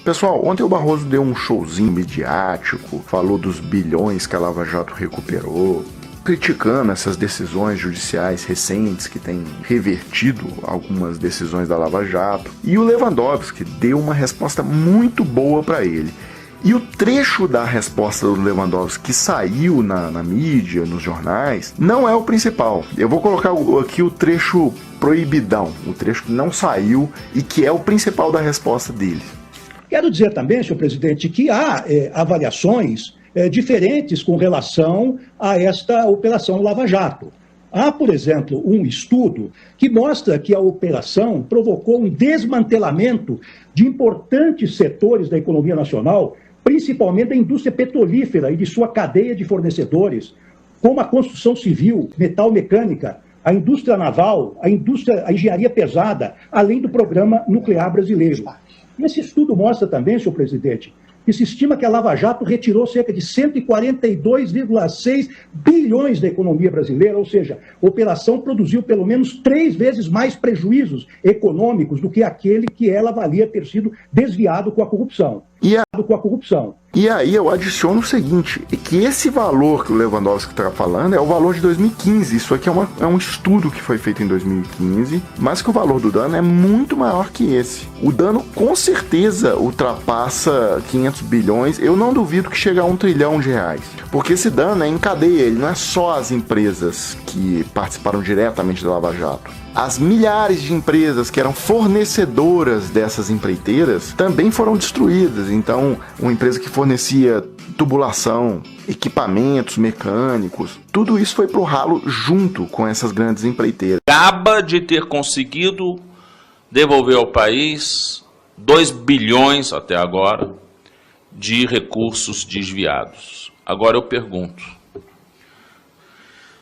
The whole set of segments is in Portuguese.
Pessoal, ontem o Barroso deu um showzinho midiático, falou dos bilhões que a Lava Jato recuperou, criticando essas decisões judiciais recentes que têm revertido algumas decisões da Lava Jato. E o Lewandowski deu uma resposta muito boa para ele. E o trecho da resposta do Lewandowski que saiu na mídia, nos jornais, não é o principal. Eu vou colocar aqui o trecho proibidão, o trecho que não saiu e que é o principal da resposta dele. Quero dizer também, senhor presidente, que há avaliações diferentes com relação a esta Operação Lava Jato. Há, por exemplo, um estudo que mostra que a operação provocou um desmantelamento de importantes setores da economia nacional, principalmente da indústria petrolífera e de sua cadeia de fornecedores, como a construção civil, metal mecânica, a indústria naval, a engenharia pesada, além do programa nuclear brasileiro. Esse estudo mostra também, senhor presidente, que se estima que a Lava Jato retirou cerca de 142,6 bilhões da economia brasileira, ou seja, a operação produziu pelo menos 3 vezes mais prejuízos econômicos do que aquele que ela valia ter sido desviado com a corrupção. E aí eu adiciono o seguinte, que esse valor que o Lewandowski está falando é o valor de 2015, isso aqui é um estudo que foi feito em 2015, mas que o valor do dano é muito maior que esse. O dano com certeza ultrapassa 500 bilhões, eu não duvido que chegue a 1 trilhão de reais, porque esse dano é em cadeia, ele não é só as empresas que participaram diretamente da Lava Jato. As milhares de empresas que eram fornecedoras dessas empreiteiras também foram destruídas. Então, uma empresa que fornecia tubulação, equipamentos mecânicos, tudo isso foi pro ralo junto com essas grandes empreiteiras. Acaba de ter conseguido devolver ao país 2 bilhões até agora de recursos desviados. Agora eu pergunto,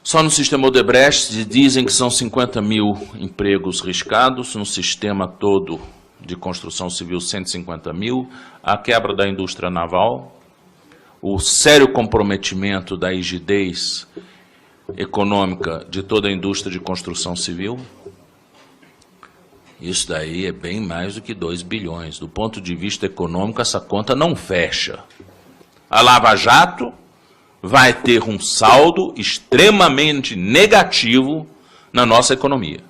só no sistema Odebrecht dizem que são 50 mil empregos riscados, no sistema todo de construção civil 150 mil, a quebra da indústria naval, o sério comprometimento da rigidez econômica de toda a indústria de construção civil. Isso daí é bem mais do que 2 bilhões. Do ponto de vista econômico, essa conta não fecha. A Lava Jato vai ter um saldo extremamente negativo na nossa economia.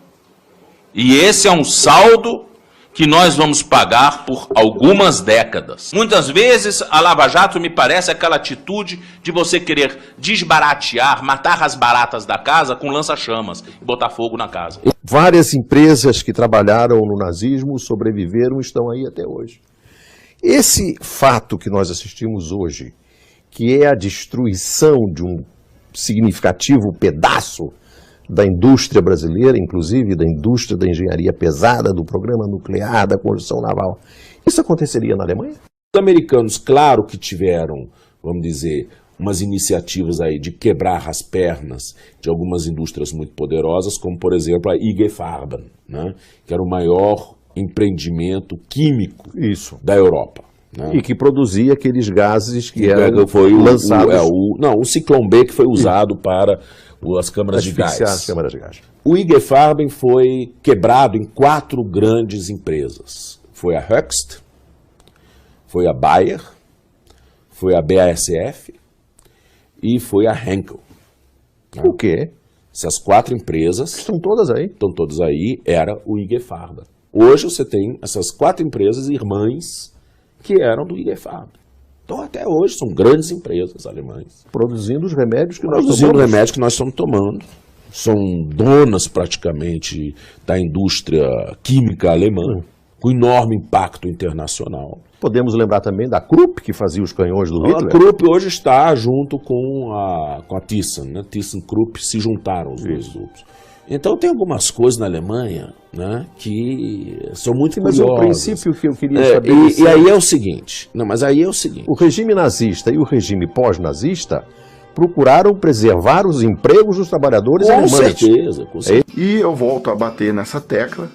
E esse é um saldo que nós vamos pagar por algumas décadas. Muitas vezes a Lava Jato me parece aquela atitude de você querer desbaratear, matar as baratas da casa com lança-chamas e botar fogo na casa. Várias empresas que trabalharam no nazismo, sobreviveram e estão aí até hoje. Esse fato que nós assistimos hoje, que é a destruição de um significativo pedaço da indústria brasileira, inclusive da indústria da engenharia pesada, do programa nuclear, da construção naval. Isso aconteceria na Alemanha? Os americanos, claro que tiveram, vamos dizer, umas iniciativas aí de quebrar as pernas de algumas indústrias muito poderosas, como, por exemplo, a IG Farben, né, que era o maior empreendimento químico da Europa. Né? E que produzia aqueles gases que eram lançados... o Ciclone B que foi usado para as câmaras de gás. O IG Farben foi quebrado em 4 grandes empresas. Foi a Höchst, foi a Bayer, foi a BASF e foi a Henkel. O quê? Essas 4 empresas... Estão todas aí. Estão todas aí, era o IG Farben. Hoje você tem essas 4 empresas irmãs que eram do IG Farben. Então, até hoje, são grandes empresas alemãs. Produzindo os remédios que nós tomamos. Produzindo os remédios que nós estamos tomando. São donas, praticamente, da indústria química alemã, com enorme impacto internacional. Podemos lembrar também da Krupp, que fazia os canhões do Hitler. A Krupp hoje está junto com a Thyssen, né? ThyssenKrupp se juntaram os dois grupos. Então tem algumas coisas na Alemanha, né, que são muito curiosas. Mas o princípio que eu queria saber... E aí é o seguinte, o regime nazista e o regime pós-nazista procuraram preservar os empregos dos trabalhadores alemães. Com certeza. E eu volto a bater nessa tecla,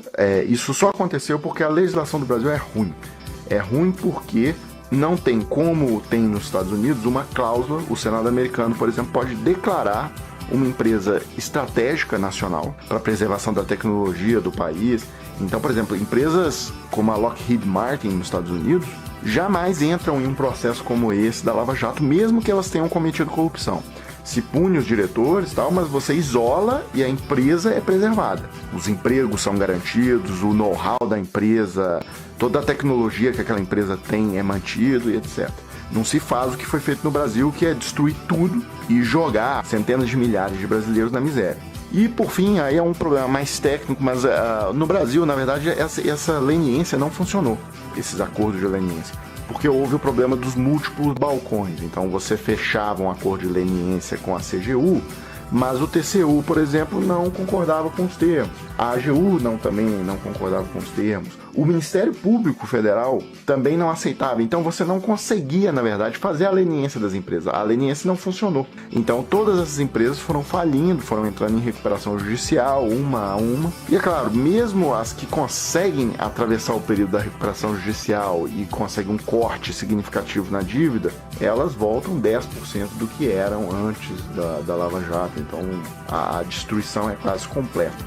isso só aconteceu porque a legislação do Brasil é ruim. É ruim porque não tem, como tem nos Estados Unidos, uma cláusula, o Senado americano, por exemplo, pode declarar uma empresa estratégica nacional para a preservação da tecnologia do país Então, por exemplo, empresas como a Lockheed Martin nos Estados Unidos jamais entram em um processo como esse da Lava Jato, mesmo que elas tenham cometido corrupção. Se pune os diretores e tal, mas você isola e a empresa é preservada. Os empregos são garantidos, o know-how da empresa, toda a tecnologia que aquela empresa tem é mantido e etc. Não se faz o que foi feito no Brasil, que é destruir tudo e jogar centenas de milhares de brasileiros na miséria. E, por fim, aí é um problema mais técnico, mas no Brasil, na verdade, essa leniência não funcionou, esses acordos de leniência, porque houve o problema dos múltiplos balcões. Então, você fechava um acordo de leniência com a CGU, mas o TCU, por exemplo, não concordava com os termos. A AGU também não concordava com os termos. O Ministério Público Federal também não aceitava. Então você não conseguia, na verdade, fazer a leniência das empresas. A leniência não funcionou. Então todas essas empresas foram falindo, foram entrando em recuperação judicial, uma a uma. E é claro, mesmo as que conseguem atravessar o período da recuperação judicial e conseguem um corte significativo na dívida, elas voltam 10% do que eram antes da Lava Jato. Então a destruição é quase completa.